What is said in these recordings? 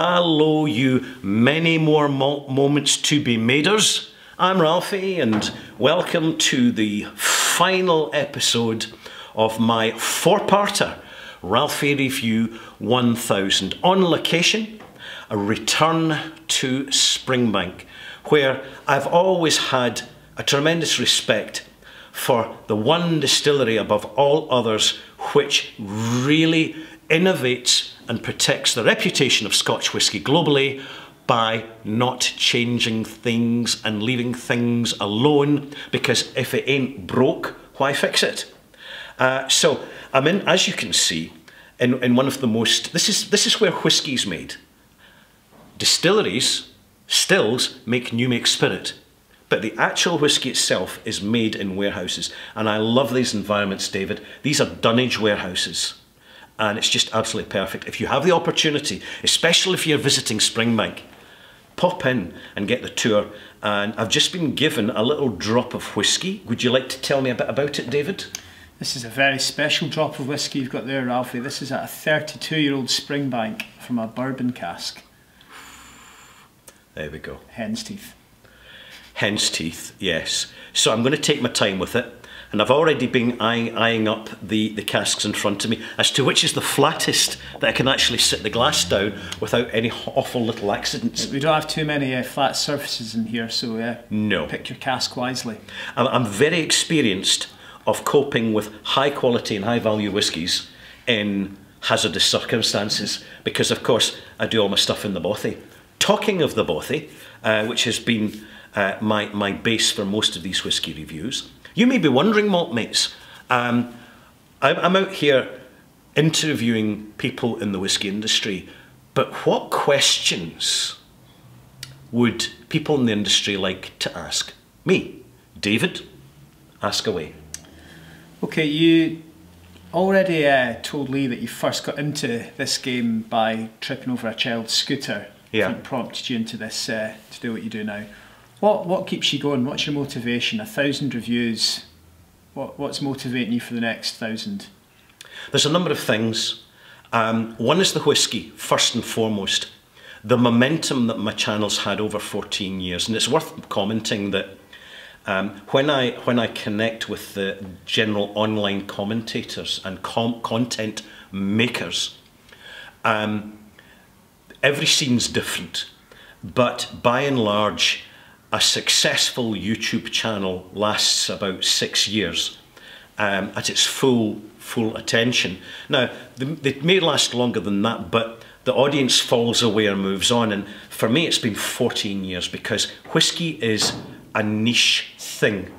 Hello, you many more moments to be maders. I'm Ralphie, and welcome to the final episode of my four-parter Ralphie Review 1000. On location, a return to Springbank, where I've always had a tremendous respect for the one distillery above all others which really innovates and protects the reputation of Scotch whisky globally by not changing things and leaving things alone, because if it ain't broke, why fix it? So I'm in, as you can see, in one of the most, this is where whisky's made. Distilleries, stills, make new make spirit, but the actual whisky itself is made in warehouses. And I love these environments, David. These are dunnage warehouses. And it's just absolutely perfect. If you have the opportunity, especially if you're visiting Springbank, pop in and get the tour. And I've just been given a little drop of whisky. Would you like to tell me a bit about it, David? This is a very special drop of whisky you've got there, Ralphie. This is a 32-year-old Springbank from a bourbon cask. There we go. Hen's teeth. Hen's teeth, yes. So I'm going to take my time with it. And I've already been eyeing up the casks in front of me as to which is the flattest that I can actually sit the glass down without any awful little accidents. We don't have too many flat surfaces in here, so no. Pick your cask wisely. I'm very experienced of coping with high quality and high value whiskies in hazardous circumstances, because of course I do all my stuff in the bothy. Talking of the bothy, which has been my base for most of these whisky reviews, you may be wondering, malt mates, I'm out here interviewing people in the whisky industry, but what questions would people in the industry like to ask me? David, ask away. Okay, you already told Lee that you first got into this game by tripping over a child's scooter. Yeah. That prompted you into this to do what you do now. What keeps you going? What's your motivation? 1,000 reviews. What's motivating you for the next 1,000? There's a number of things. One is the whisky, first and foremost. The momentum that my channel's had over 14 years. And it's worth commenting that when I connect with the general online commentators and content makers, every scene's different. But by and large, a successful YouTube channel lasts about 6 years at its full attention. Now, they may last longer than that, but the audience falls away or moves on. And for me, it's been 14 years, because whisky is a niche thing.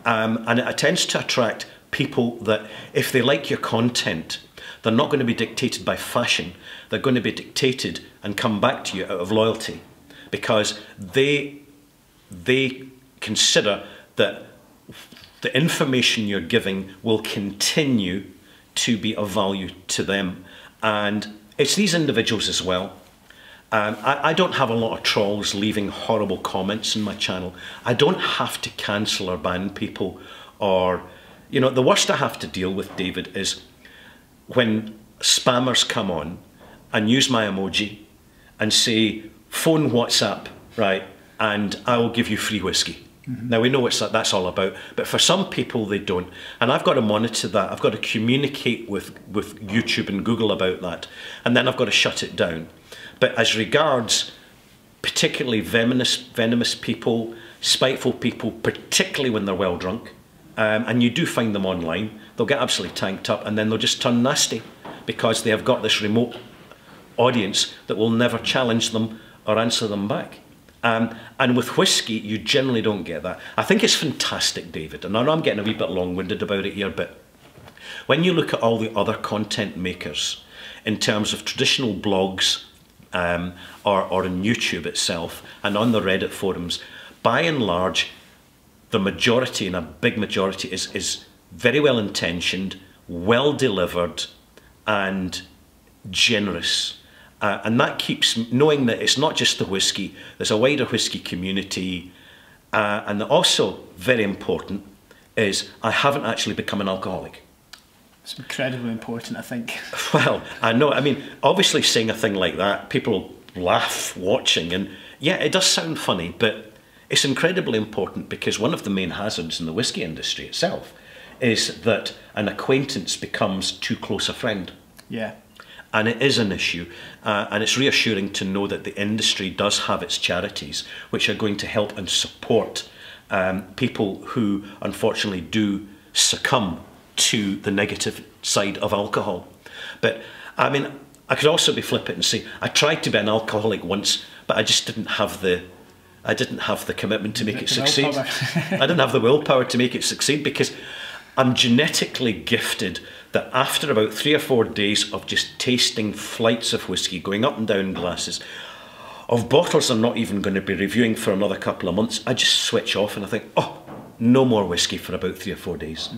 And it tends to attract people that, if they like your content, they're not going to be dictated by fashion. They're going to be dictated and come back to you out of loyalty, because they consider that the information you're giving will continue to be of value to them. And it's these individuals as well. I don't have a lot of trolls leaving horrible comments in my channel. I don't have to cancel or ban people, or, you know, the worst I have to deal with, David, is when spammers come on and use my emoji and say, phone WhatsApp, right, and I will give you free whiskey. Mm-hmm. Now, we know what that's all about, but for some people they don't. And I've got to monitor that. I've got to communicate with YouTube and Google about that. And then I've got to shut it down. But as regards particularly venomous people, spiteful people, particularly when they're well drunk, and you do find them online, they'll get absolutely tanked up, and then they'll just turn nasty, because they have got this remote audience that will never challenge them or answer them back. And with whisky, you generally don't get that. I think it's fantastic, David, and I know I'm getting a wee bit long-winded about it here, but when you look at all the other content makers in terms of traditional blogs or on YouTube itself and on the Reddit forums, by and large, the majority, and a big majority, is very well intentioned, well delivered, and generous. And that keeps knowing that it's not just the whisky, there's a wider whisky community. And also, very important, is I haven't actually become an alcoholic. It's incredibly important, I think. Well, I know. I mean, obviously saying a thing like that, people laugh watching. And yeah, it does sound funny, but it's incredibly important, because one of the main hazards in the whisky industry itself is that an acquaintance becomes too close a friend. Yeah. And it is an issue, and it's reassuring to know that the industry does have its charities which are going to help and support people who unfortunately do succumb to the negative side of alcohol. But I mean, I could also be flippant and say I tried to be an alcoholic once, but I just didn't have the commitment to make it succeed. I didn't have the willpower to make it succeed, because I'm genetically gifted that after about 3 or 4 days of just tasting flights of whiskey, going up and down glasses, of bottles I'm not even going to be reviewing for another couple of months, I just switch off and I think, oh, no more whiskey for about 3 or 4 days.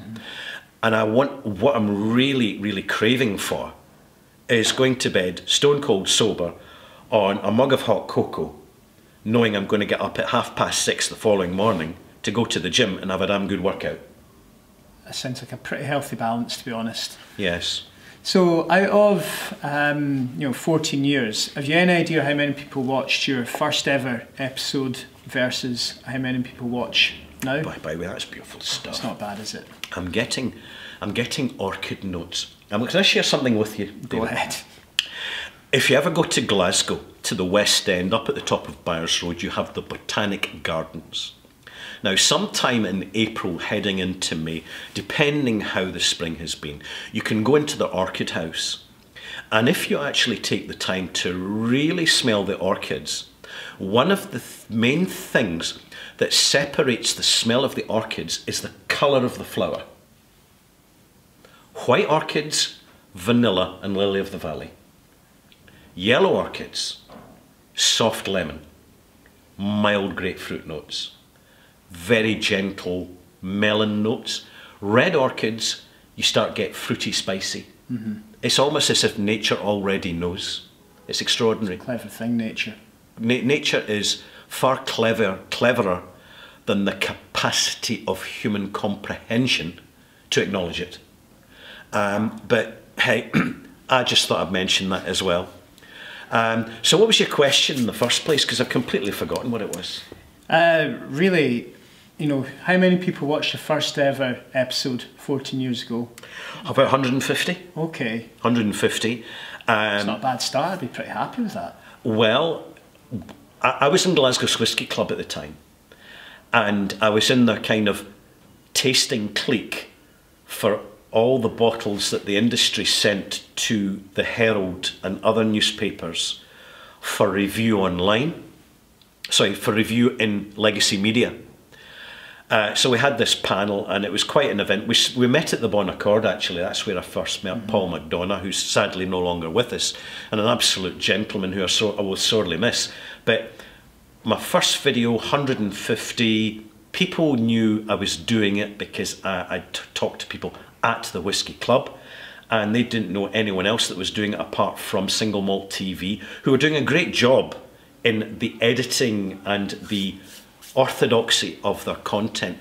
And what I'm really, really craving for is going to bed stone cold sober on a mug of hot cocoa, knowing I'm going to get up at 6:30 the following morning to go to the gym and have a damn good workout. That sounds like a pretty healthy balance, to be honest. Yes. So out of 14 years, have you any idea how many people watched your first ever episode versus how many people watch now? By the way, that's beautiful stuff. It's not bad, is it? I'm getting orchid notes. I'm going to share something with you, David. Go ahead. If you ever go to Glasgow, to the West End, up at the top of Byres Road, you have the Botanic Gardens. Now, sometime in April, heading into May, depending how the spring has been, you can go into the orchid house. And if you actually take the time to really smell the orchids, one of the main things that separates the smell of the orchids is the colour of the flower. White orchids, vanilla and lily of the valley. Yellow orchids, soft lemon, mild grapefruit notes, very gentle melon notes. Red orchids, you start get fruity, spicy. It's almost as if nature already knows. It's extraordinary. It's a clever thing, nature. Nature is far cleverer than the capacity of human comprehension to acknowledge it. But hey, I just thought I'd mention that as well. So what was your question in the first place? Because I've completely forgotten what it was. Really, how many people watched the first ever episode 14 years ago? About 150. Okay. 150. It's not a bad start. I'd be pretty happy with that. Well, I was in Glasgow's Whisky Club at the time, and I was in the kind of tasting clique for all the bottles that the industry sent to the Herald and other newspapers for review online. Sorry, for review in legacy media. So we had this panel, and it was quite an event. We met at the Bon Accord, actually. That's where I first met Paul McDonough, who's sadly no longer with us, and an absolute gentleman who I will sorely miss. But my first video, 150, people knew I was doing it because I talked to people at the Whisky Club, and they didn't know anyone else that was doing it apart from Single Malt TV, who were doing a great job in the editing and the orthodoxy of their content,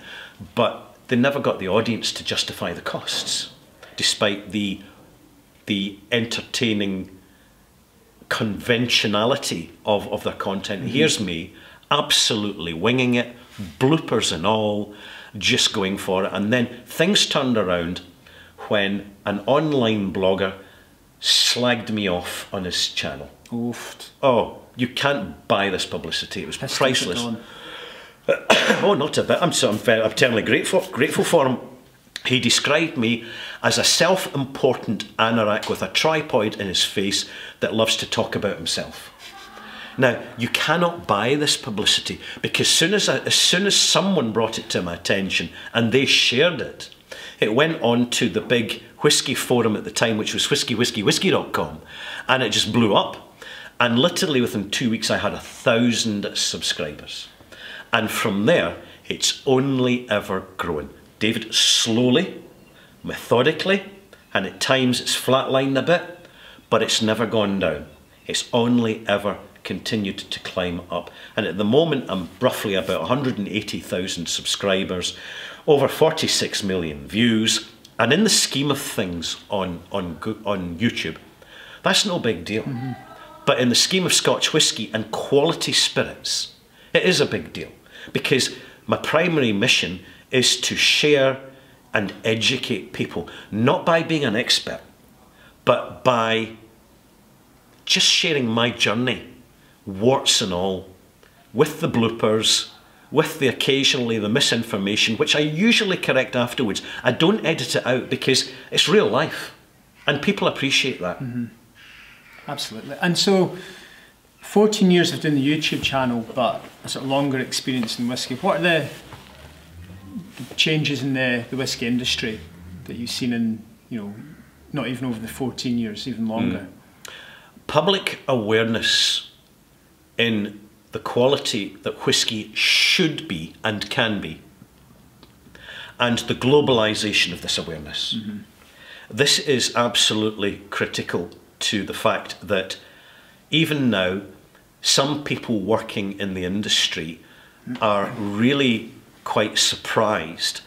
but they never got the audience to justify the costs, despite the entertaining conventionality of their content. Here's me, absolutely winging it, bloopers and all, just going for it. And then things turned around when an online blogger slagged me off on his channel. Oofed. Oh, you can't buy this publicity. It was Pissed priceless. it on. Oh, not a bit. I'm eternally grateful for him. He described me as a self-important anorak with a tripod in his face that loves to talk about himself. Now, you cannot buy this publicity, because as soon as someone brought it to my attention and they shared it, it went on to the big whisky forum at the time, which was whiskey.com, and it just blew up. And literally within 2 weeks, I had 1,000 subscribers. And from there, it's only ever grown. David, slowly, methodically, and at times it's flatlined a bit, but it's never gone down. It's only ever continued to climb up. And at the moment, I'm roughly about 180,000 subscribers, over 46 million views. And in the scheme of things on YouTube, that's no big deal. But in the scheme of Scotch whisky and quality spirits, it is a big deal, because my primary mission is to share and educate people, not by being an expert, but by just sharing my journey, warts and all, with the bloopers, with occasionally the misinformation, which I usually correct afterwards. I don't edit it out because it's real life, and people appreciate that. Absolutely. And so, 14 years of doing the YouTube channel, but a sort of longer experience in whisky. What are the changes in the whisky industry that you've seen in, not even over the 14 years, even longer? Public awareness in the quality that whisky should be and can be, and the globalisation of this awareness. This is absolutely critical to the fact that even now, some people working in the industry are really quite surprised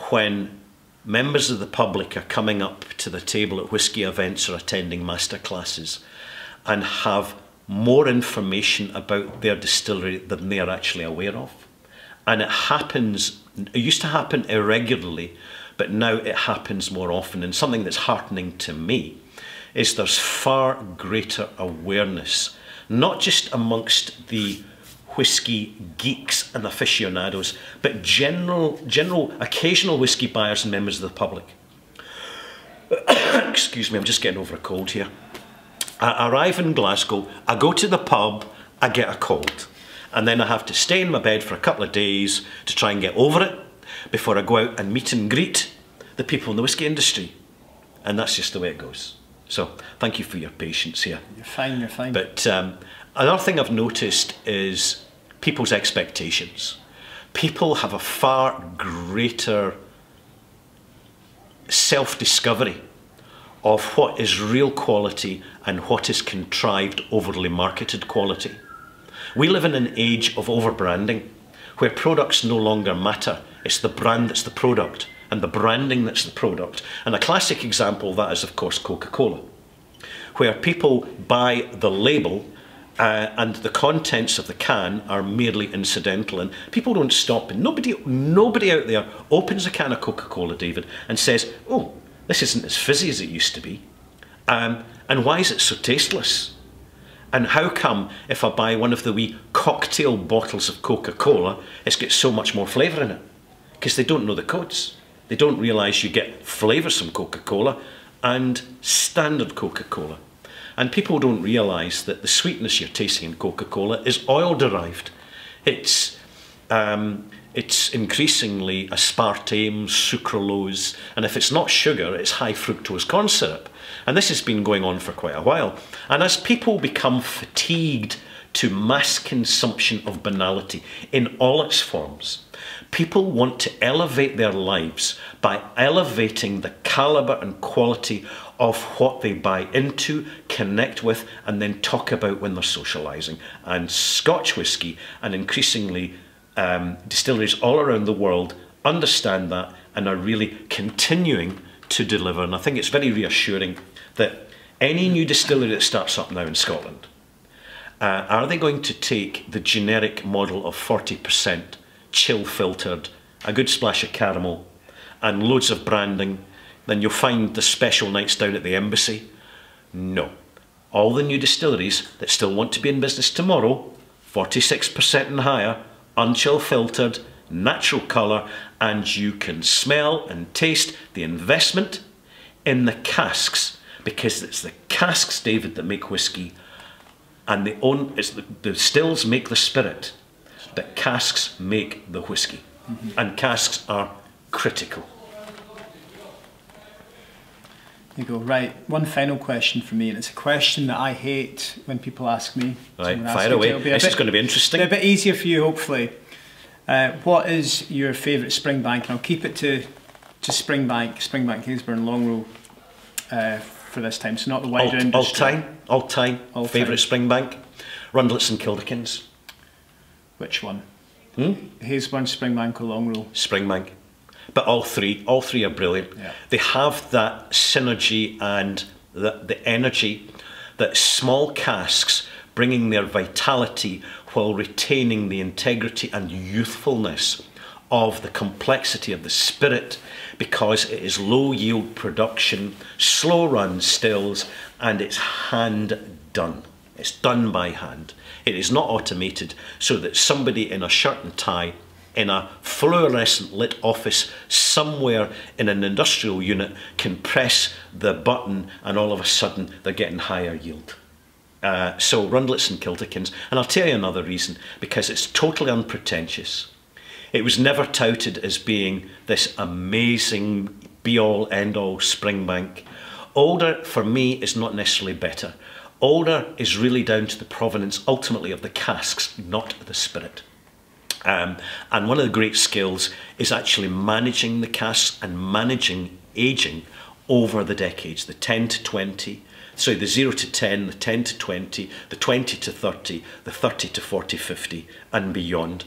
when members of the public are coming up to the table at whisky events or attending masterclasses and have more information about their distillery than they are actually aware of. And it used to happen irregularly, but now it happens more often. And something that's heartening to me is there's far greater awareness, not just amongst the whisky geeks and aficionados, but general occasional whisky buyers and members of the public. Excuse me, I'm just getting over a cold here. I arrive in Glasgow, I go to the pub, I get a cold, and then I have to stay in my bed for a couple of days to try and get over it before I go out and meet and greet the people in the whisky industry. And that's just the way it goes. So thank you for your patience here. You're fine, you're fine. But another thing I've noticed is people's expectations. People have a far greater self-discovery of what is real quality and what is contrived, overly marketed quality. We live in an age of over-branding, where products no longer matter. It's the brand that's the product, and the branding that's the product. And a classic example of that is, of course, Coca-Cola, where people buy the label and the contents of the can are merely incidental, and people don't stop. And nobody out there opens a can of Coca-Cola, David, and says, oh, this isn't as fizzy as it used to be. And why is it so tasteless? And how come if I buy one of the wee cocktail bottles of Coca-Cola, it's got so much more flavour in it? Because they don't know the codes. They don't realise you get flavours from Coca-Cola and standard Coca-Cola. And people don't realise that the sweetness you're tasting in Coca-Cola is oil derived. It's increasingly aspartame, sucralose, and if it's not sugar, it's high fructose corn syrup. And this has been going on for quite a while. And as people become fatigued to mass consumption of banality in all its forms, people want to elevate their lives by elevating the calibre and quality of what they buy into, connect with, and then talk about when they're socialising. And Scotch whisky, and increasingly distilleries all around the world, understand that and are really continuing to deliver. And I think it's very reassuring that any new distillery that starts up now in Scotland, are they going to take the generic model of 40% chill filtered, a good splash of caramel, and loads of branding? Then you'll find the special nights down at the embassy. No. All the new distilleries that still want to be in business tomorrow, 46% and higher, unchill filtered, natural colour, and you can smell and taste the investment in the casks, because it's the casks, David, that make whisky, and the stills make the spirit, but casks make the whisky. And casks are critical. There you go. Right, one final question for me, and it's a question that I hate when people ask me. Right, fire away. This is going to be interesting. A bit easier for you, hopefully. What is your favourite Springbank? And I'll keep it to Springbank, Hillsborough and Longrow for this time, so not the wider industry. All time. Favourite Springbank? Rundlets and Kildekins. Which one? Hillsborough, Springbank or Longrow? Springbank. But all three are brilliant. Yeah. They have that synergy and the energy, that small casks bringing their vitality while retaining the integrity and youthfulness of the complexity of the spirit, because it is low yield production, slow run stills, and it's hand done. It's done by hand. It is not automated so that somebody in a shirt and tie in a fluorescent lit office somewhere in an industrial unit can press the button and all of a sudden they're getting higher yield. So Rundlets and Kilderkins, and I'll tell you another reason, because it's totally unpretentious. It was never touted as being this amazing be-all, end-all Springbank. Older, for me, is not necessarily better. Older is really down to the provenance, ultimately, of the casks, not the spirit. And one of the great skills is actually managing the casks and managing aging over the decades, the 10 to 20, so the 0 to 10, the 10 to 20, the 20 to 30, the 30 to 40, 50 and beyond.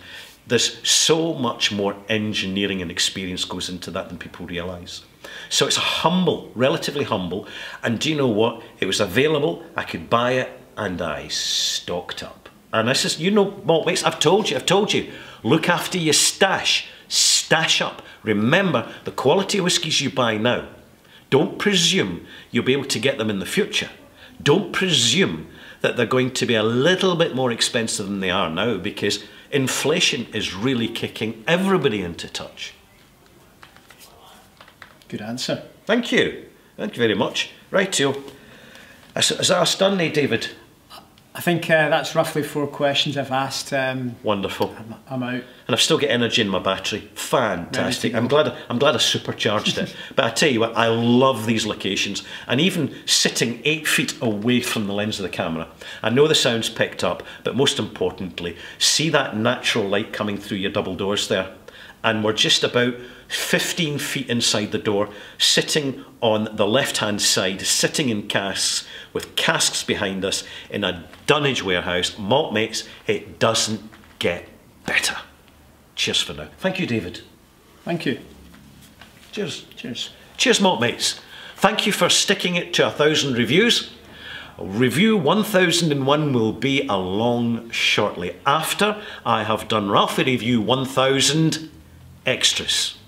There's so much more engineering and experience goes into that than people realise. So it's a humble, relatively humble, and do you know what? It was available, I could buy it, and I stocked up. And I says, you know, Maltmates, I've told you, look after your stash, stash up. Remember, the quality of whiskies you buy now, don't presume you'll be able to get them in the future. Don't presume that they're going to be a little bit more expensive than they are now, because inflation is really kicking everybody into touch. Good answer. Thank you. Thank you very much. Rightio. Is that us done, David? I think that's roughly 4 questions I've asked. Wonderful. I'm out. And I've still got energy in my battery. Fantastic. I'm glad I supercharged it. But I tell you what, I love these locations. And even sitting 8 feet away from the lens of the camera, I know the sound's picked up, but most importantly, see that natural light coming through your double doors there. And we're just about 15 feet inside the door, sitting on the left-hand side, sitting in casks, with casks behind us in a dunnage warehouse. Maltmates, it doesn't get better. Cheers for now. Thank you, David. Thank you. Cheers. Cheers. Cheers, Maltmates. Thank you for sticking it to 1,000 reviews. Review 1001 will be along shortly, after I have done Ralphie Review 1000 Extras.